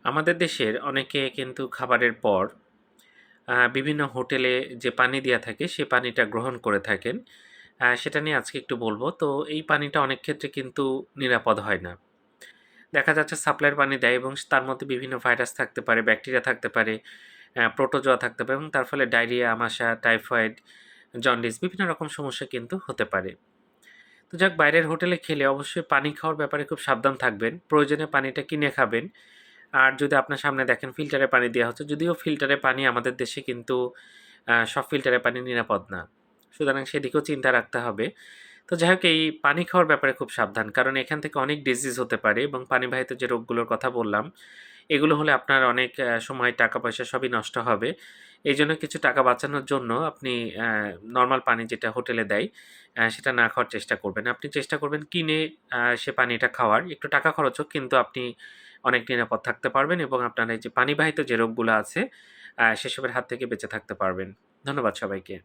আমাদের দেশের অনেকে কিন্তু খাবারের পর বিভিন্ন হোটেলে যে পানি দেয়া থাকে, সে পানিটা গ্রহণ করে থাকেন। সেটা নিয়ে আজকে একটু বলব। তো এই পানিটা অনেক ক্ষেত্রে কিন্তু নিরাপদ হয় না। দেখা যাচ্ছে সাপ্লাইয়ের পানি দেয় এবং তার মধ্যে বিভিন্ন ভাইরাস থাকতে পারে, ব্যাকটেরিয়া থাকতে পারে, প্রোটোজোয়া থাকতে পারে এবং তার ফলে ডায়রিয়া, আমাশা, টাইফয়েড, জন্ডিস বিভিন্ন রকম সমস্যা কিন্তু হতে পারে। তো যাক, বাইরের হোটেলে খেলে অবশ্যই পানি খাওয়ার ব্যাপারে খুব সাবধান থাকবেন। প্রয়োজনে পানিটা কিনে খাবেন। আর যদি আপনার সামনে দেখেন ফিল্টারে পানি দেয়া হচ্ছে, যদিও ফিল্টারে পানি আমাদের দেশে কিন্তু সব ফিল্টারের পানি নিরাপদ না। সুতরাং সেদিকেও চিন্তা রাখতে হবে। তো যাই হোক, এই পানি খাওয়ার ব্যাপারে খুব সাবধান। কারণ এখান থেকে অনেক ডিজিজ হতে পারে এবং পানিবাহিত যে রোগগুলোর কথা বললাম, এগুলো হলে আপনার অনেক সময় টাকা-পয়সা সবই নষ্ট হবে। এইজন্য কিছু টাকা বাঁচানোর জন্য আপনি নরমাল পানি যেটা হোটেলে দেয়, সেটা না খাওয়ার চেষ্টা করবেন। আপনি চেষ্টা করবেন কিনে সে পানিটা খাওয়ার। একটু টাকা খরচ হোক, কিন্তু আপনি অনেক নিরাপদ থাকতে পারবেন এবং আপনার এই যে পানিবাহিত যে রোগগুলো আছে, সেসবের হাত থেকে বেঁচে থাকতে পারবেন। ধন্যবাদ সবাইকে।